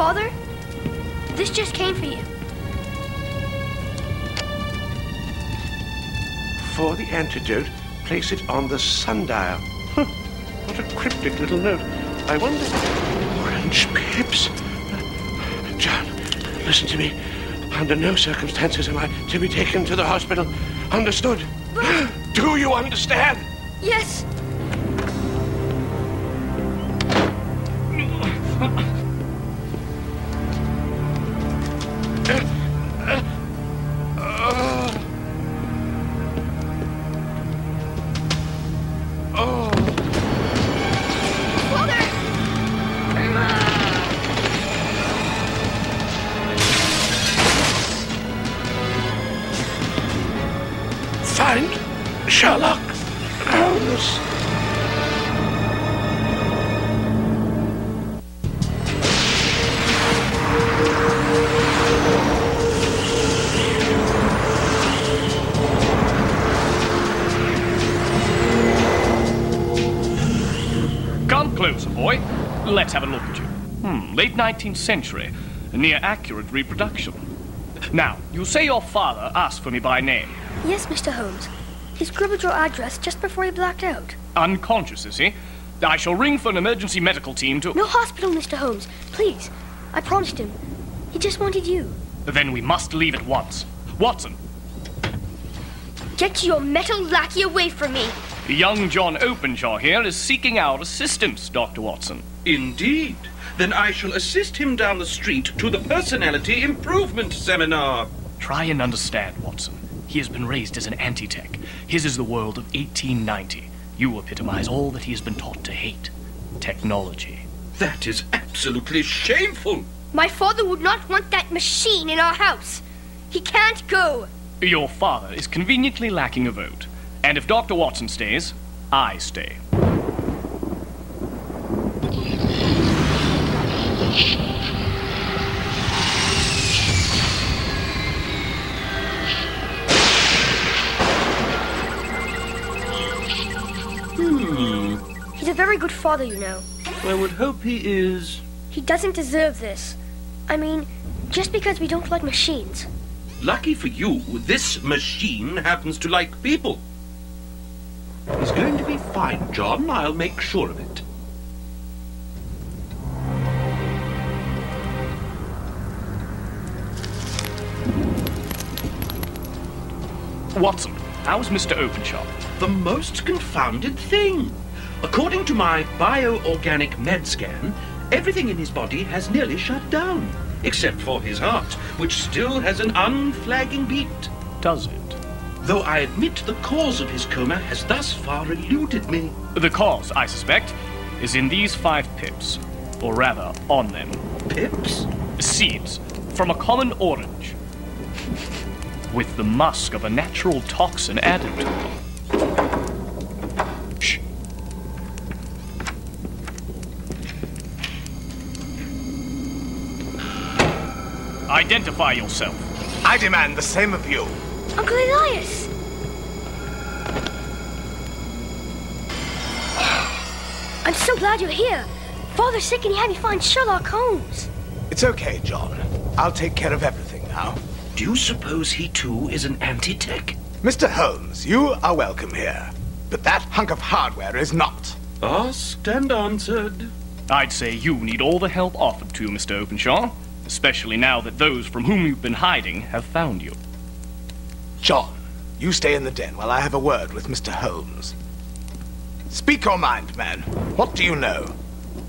Father, this just came for you. For the antidote, place it on the sundial. Huh, what a cryptic little note. I wonder... Orange pips? John, listen to me. Under no circumstances am I to be taken to the hospital. Understood? Do you understand? Yes. Find Sherlock Holmes. Come closer, boy. Let's have a look at you. Late 19th century. A near accurate reproduction. Now, you say your father asked for me by name. Yes, Mr. Holmes. He scribbled your address just before he blacked out. Unconscious, is he? I shall ring for an emergency medical team to... No hospital, Mr. Holmes. Please. I promised him. He just wanted you. Then we must leave at once. Watson. Get your metal lackey away from me. Young John Openshaw here is seeking out assistance, Dr. Watson. Indeed. Then I shall assist him down the street to the Personality Improvement Seminar. Try and understand, Watson. He has been raised as an anti-tech. His is the world of 1890. You epitomize all that he has been taught to hate. Technology. That is absolutely shameful. My father would not want that machine in our house. He can't go. Your father is conveniently lacking a vote. And if Dr. Watson stays, I stay. He's a very good father, you know. I would hope he is. He doesn't deserve this. I mean, just because we don't like machines. Lucky for you, this machine happens to like people. He's going to be fine, John. I'll make sure of it. Watson, how's Mr. Openshaw? The most confounded thing. According to my bioorganic med scan, everything in his body has nearly shut down, except for his heart, which still has an unflagging beat. Does it? Though I admit the cause of his coma has thus far eluded me. The cause, I suspect, is in these 5 pips. Or rather, on them. Pips? Seeds from a common orange. With the musk of a natural toxin added to them. Shh. Identify yourself. I demand the same of you. Uncle Elias! I'm so glad you're here. Father's sick and he had me find Sherlock Holmes. It's okay, John. I'll take care of everything now. Do you suppose he too is an anti-tech? Mr. Holmes, you are welcome here. But that hunk of hardware is not. Asked and answered. I'd say you need all the help offered to you, Mr. Openshaw. Especially now that those from whom you've been hiding have found you. John, you stay in the den while I have a word with Mr. Holmes. Speak your mind, man. What do you know?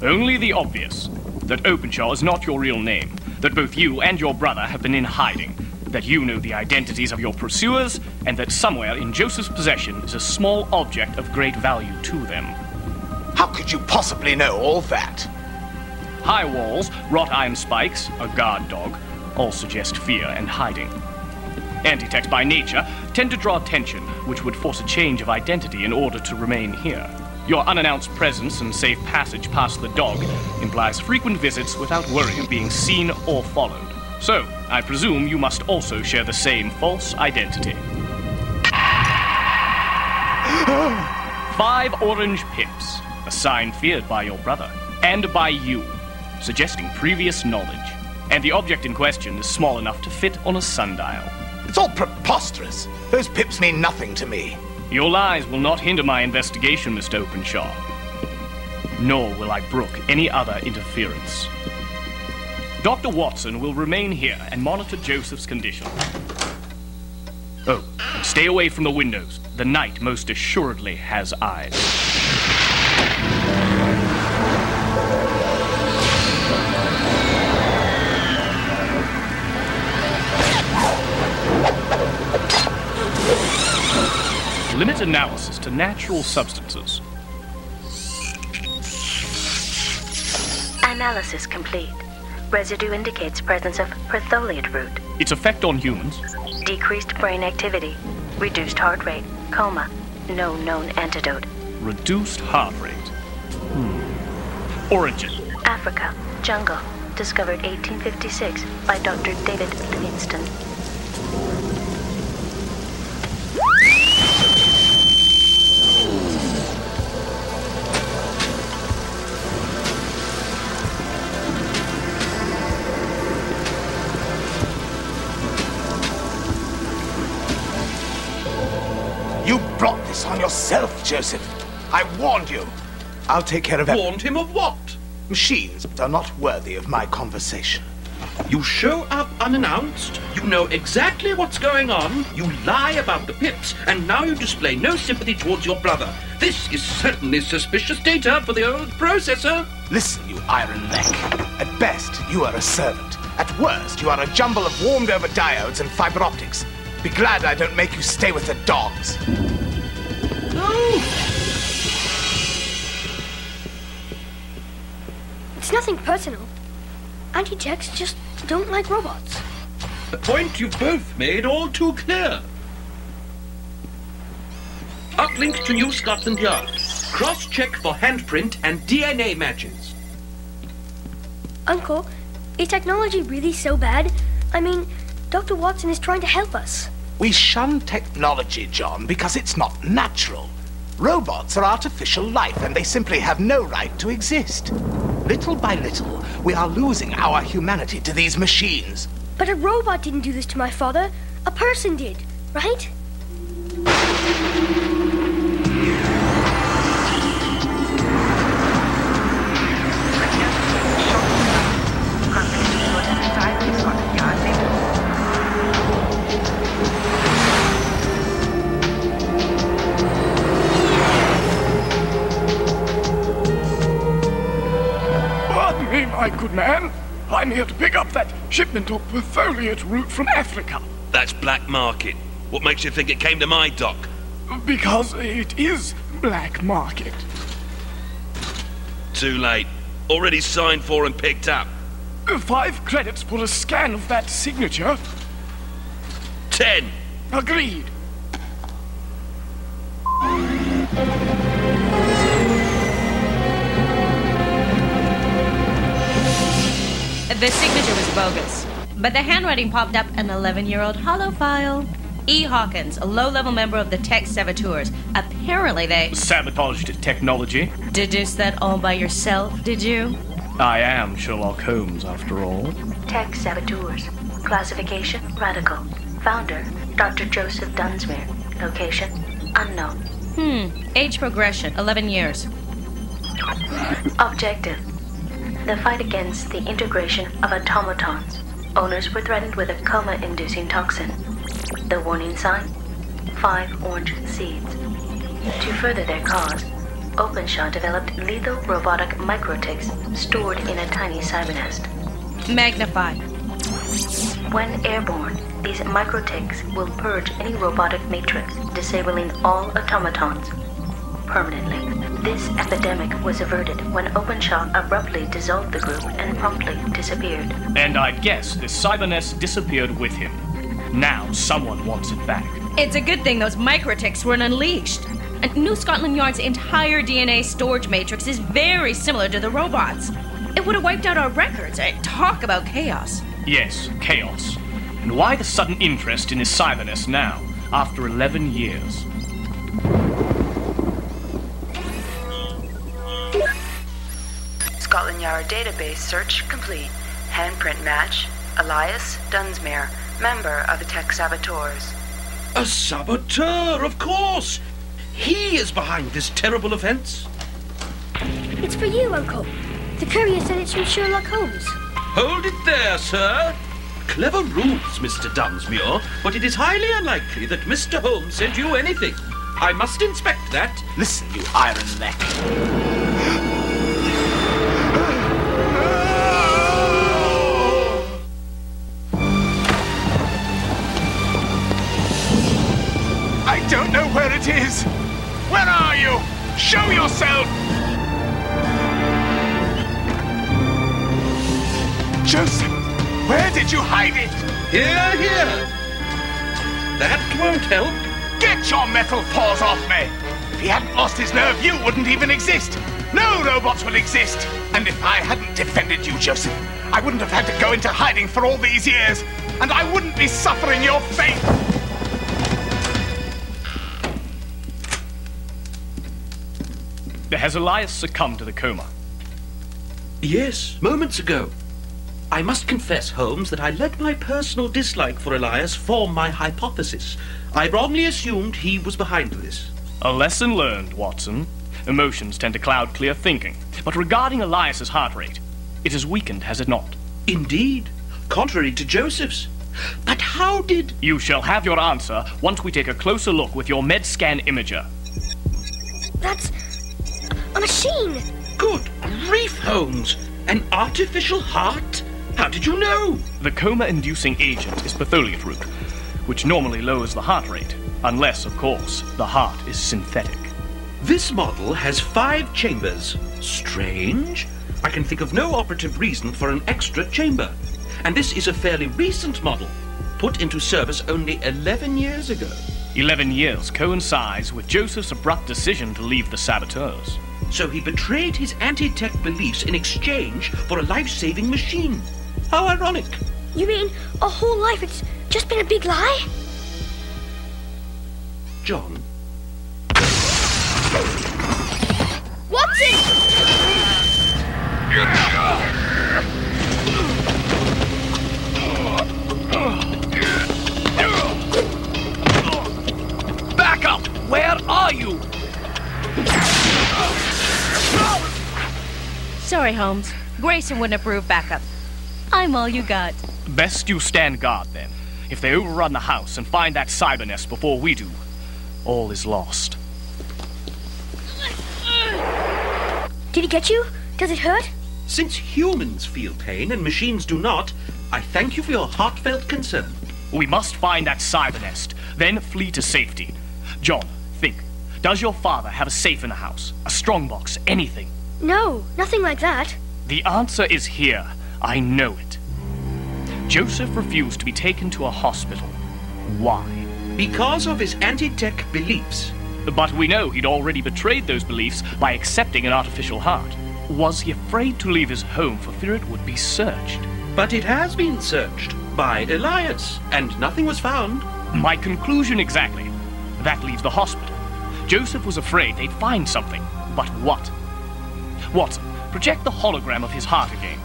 Only the obvious. That Openshaw is not your real name. That both you and your brother have been in hiding. That you know the identities of your pursuers, and that somewhere in Joseph's possession is a small object of great value to them. How could you possibly know all that? High walls, wrought iron spikes, a guard dog, all suggest fear and hiding. Anti-techs by nature tend to draw attention, which would force a change of identity in order to remain here. Your unannounced presence and safe passage past the dog implies frequent visits without worry of being seen or followed. So, I presume you must also share the same false identity. 5 orange pips, a sign feared by your brother, and by you, suggesting previous knowledge. And the object in question is small enough to fit on a sundial. It's all preposterous. Those pips mean nothing to me. Your lies will not hinder my investigation, Mr. Openshaw. Nor will I brook any other interference. Dr. Watson will remain here and monitor Joseph's condition. Oh, stay away from the windows. The night most assuredly has eyes. Limit analysis to natural substances. Analysis complete. Residue indicates presence of pertholiate root. Its effect on humans? Decreased brain activity. Reduced heart rate. Coma. No known antidote. Reduced heart rate. Origin? Africa. Jungle. Discovered 1856 by Dr. David Livingston. You brought this on yourself, Joseph. I warned you. I'll take care of it. Warned him of what? Machines are not worthy of my conversation. You show up unannounced, you know exactly what's going on, you lie about the pips, and now you display no sympathy towards your brother. This is certainly suspicious data for the old processor. Listen, you iron neck. At best, you are a servant. At worst, you are a jumble of warmed-over diodes and fiber optics. Be glad I don't make you stay with the dogs. It's nothing personal. Anti-techs just don't like robots. The point you both made all too clear. Uplink to New Scotland Yard. Cross-check for handprint and DNA matches. Uncle, is technology really so bad? I mean, Dr. Watson is trying to help us. We shun technology, John, because it's not natural. Robots are artificial life, and they simply have no right to exist. Little by little, we are losing our humanity to these machines. But a robot didn't do this to my father. A person did, right? Pardon me, my good man. I'm here to pick up that shipment of pertholiate root from Africa. That's black market. What makes you think it came to my dock? Because it is black market. Too late. Already signed for and picked up. 5 credits for a scan of that signature. 10. Agreed. The signature was bogus, but the handwriting popped up an 11-year-old hollow file. E. Hawkins, a low-level member of the Tech Saboteurs. Apparently they... Sabotaged technology. Deduced that all by yourself, did you? I am Sherlock Holmes, after all. Tech Saboteurs. Classification, radical. Founder, Dr. Joseph Dunsmuir. Location, unknown. Age progression, 11 years. Objective. The fight against the integration of automatons. Owners were threatened with a coma-inducing toxin. The warning sign? 5 orange seeds. To further their cause, Openshaw developed lethal robotic microtics stored in a tiny cybernest. Magnified. When airborne, these microtics will purge any robotic matrix, disabling all automatons permanently. This epidemic was averted when Openshaw abruptly dissolved the group and promptly disappeared. And I guess this cybernest disappeared with him. Now someone wants it back. It's a good thing those microtics weren't unleashed. And New Scotland Yard's entire DNA storage matrix is very similar to the robots. It would have wiped out our records. Talk about chaos. Yes, chaos. And why the sudden interest in his cybernest now, after 11 years? Scotland Yard database search complete. Handprint match. Elias Dunsmuir, member of the Tech Saboteurs. A saboteur, of course! He is behind this terrible offense. It's for you, Uncle. The courier said it's from Sherlock Holmes. Hold it there, sir. Clever rules, Mr. Dunsmuir, but it is highly unlikely that Mr. Holmes sent you anything. I must inspect that. Listen, you iron neck. I don't know where it is. Where are you? Show yourself! Joseph, where did you hide it? Here, here. That won't help. Get your metal paws off me! If he hadn't lost his nerve, you wouldn't even exist. No robots would exist. And if I hadn't defended you, Joseph, I wouldn't have had to go into hiding for all these years. And I wouldn't be suffering your fate. Has Elias succumbed to the coma? Yes, moments ago. I must confess, Holmes, that I let my personal dislike for Elias form my hypothesis. I wrongly assumed he was behind this. A lesson learned, Watson. Emotions tend to cloud clear thinking. But regarding Elias's heart rate, it has weakened, has it not? Indeed, contrary to Joseph's. But how did... You shall have your answer once we take a closer look with your med-scan imager. That's a machine. Good grief, Holmes. An artificial heart? How did you know? The coma-inducing agent is patholiate root, which normally lowers the heart rate, unless, of course, the heart is synthetic. This model has 5 chambers. Strange. I can think of no operative reason for an extra chamber. And this is a fairly recent model, put into service only 11 years ago. 11 years coincides with Joseph's abrupt decision to leave the saboteurs. So he betrayed his anti-tech beliefs in exchange for a life-saving machine. How ironic. You mean a whole life it's just been a big lie? John. Watson! Back up! Where are you? Sorry, Holmes. Grayson wouldn't approve backup. I'm all you got. Best you stand guard, then. If they overrun the house and find that cyber nest before we do, all is lost. Did he get you? Does it hurt? Since humans feel pain and machines do not, I thank you for your heartfelt concern. We must find that cyber nest, then flee to safety. John, think. Does your father have a safe in the house? A strongbox? Anything? No, nothing like that. The answer is here. I know it. Joseph refused to be taken to a hospital. Why? Because of his anti-tech beliefs. But we know he'd already betrayed those beliefs by accepting an artificial heart. Was he afraid to leave his home for fear it would be searched? But it has been searched by Elias, and nothing was found. My conclusion exactly. That leaves the hospital. Joseph was afraid they'd find something. But what? Watson, project the hologram of his heart again.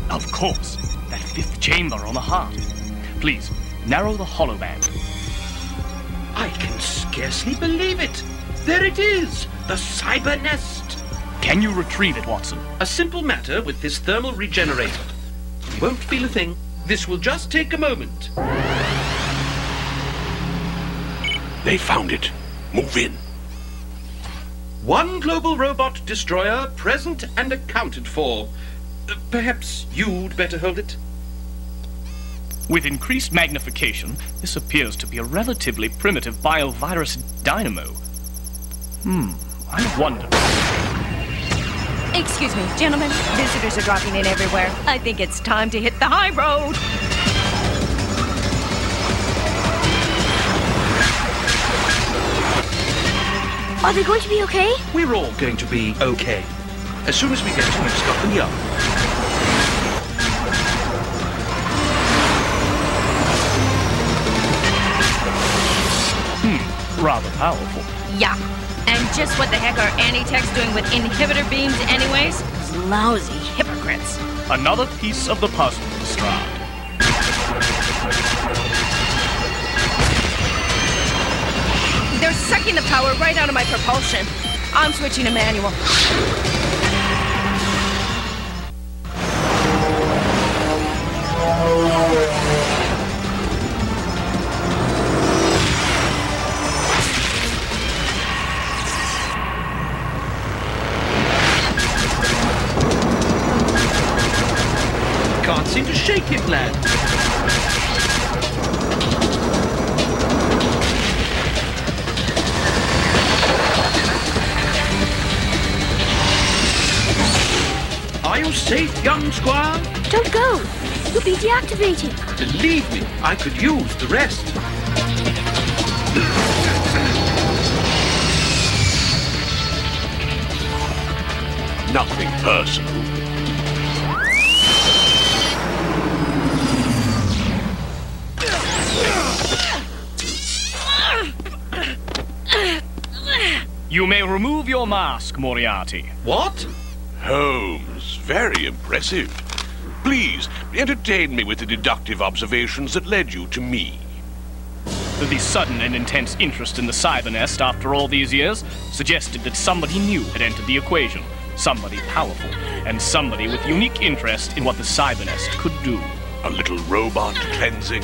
Of course, that 5th chamber on the heart. Please, narrow the holoband. I can scarcely believe it. There it is, the cyber nest. Can you retrieve it, Watson? A simple matter with this thermal regenerator. You won't feel a thing. This will just take a moment. They found it. Move in. One global robot destroyer present and accounted for. Perhaps you'd better hold it? With increased magnification, this appears to be a relatively primitive biovirus dynamo. I wonder... Excuse me, gentlemen. Visitors are dropping in everywhere. I think it's time to hit the high road. Are they going to be okay? We're all going to be okay. As soon as we get to New Scotland Yard. Rather powerful. Yeah. And just what the heck are anti-techs doing with inhibitor beams anyways? Those lousy hypocrites. Another piece of the puzzle, Lestrade. They're sucking the power right out of my propulsion. I'm switching to manual. Can't seem to shake it, lad. Are you safe, young squire? Don't go. You'll be deactivated. Believe me, I could use the rest. Nothing personal. You may remove your mask, Moriarty. What? Holmes, very impressive. Please, entertain me with the deductive observations that led you to me. The sudden and intense interest in the Cybernest after all these years suggested that somebody new had entered the equation. Somebody powerful, and somebody with unique interest in what the Cybernest could do. A little robot cleansing?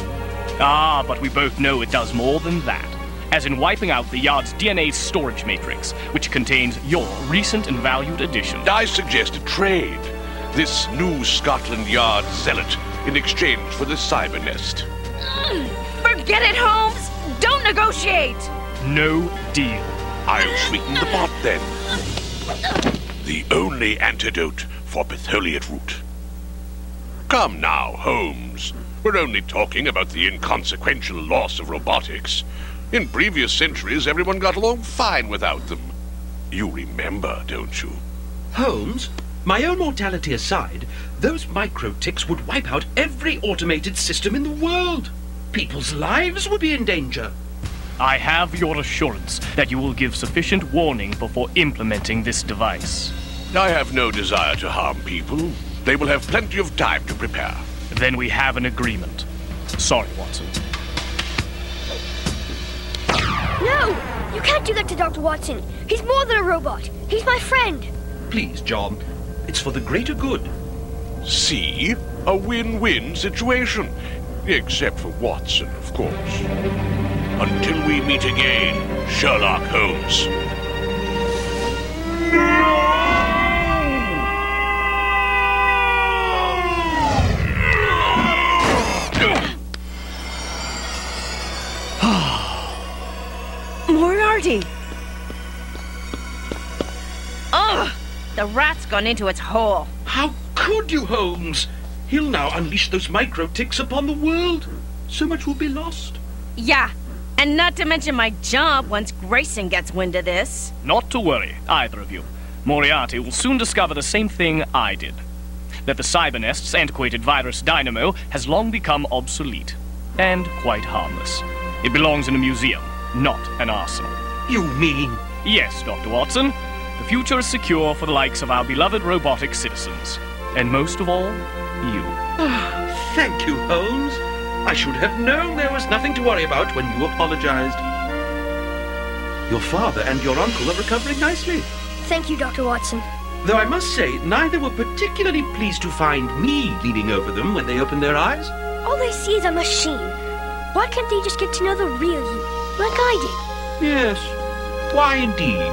Ah, but we both know it does more than that. As in wiping out the Yard's DNA storage matrix, which contains your recent and valued addition. I suggest a trade. This new Scotland Yard zealot in exchange for the Cybernest. Forget it, Holmes! Don't negotiate! No deal. I'll sweeten the pot then. The only antidote for Pitholiot root. Come now, Holmes. We're only talking about the inconsequential loss of robotics. In previous centuries, everyone got along fine without them. You remember, don't you? Holmes, my own mortality aside, those micro-ticks would wipe out every automated system in the world. People's lives would be in danger. I have your assurance that you will give sufficient warning before implementing this device. I have no desire to harm people. They will have plenty of time to prepare. Then we have an agreement. Sorry, Watson. No! You can't do that to Dr. Watson. He's more than a robot. He's my friend. Please, John. It's for the greater good. See? A win-win situation. Except for Watson, of course. Until we meet again, Sherlock Holmes. Moriarty! Ugh! The rat's gone into its hole. How could you, Holmes? He'll now unleash those micro-ticks upon the world. So much will be lost. Yeah, and not to mention my job once Grayson gets wind of this. Not to worry, either of you. Moriarty will soon discover the same thing I did. That the Cybernest's antiquated virus dynamo has long become obsolete. And quite harmless. It belongs in a museum, not an arsenal. You mean? Yes, Dr. Watson. The future is secure for the likes of our beloved robotic citizens. And most of all, you. Thank you, Holmes. I should have known there was nothing to worry about when you apologized. Your father and your uncle are recovering nicely. Thank you, Dr. Watson. Though I must say, neither were particularly pleased to find me leaning over them when they opened their eyes. All they see is a machine. Why can't they just get to know the real you, like I did? Yes, why indeed?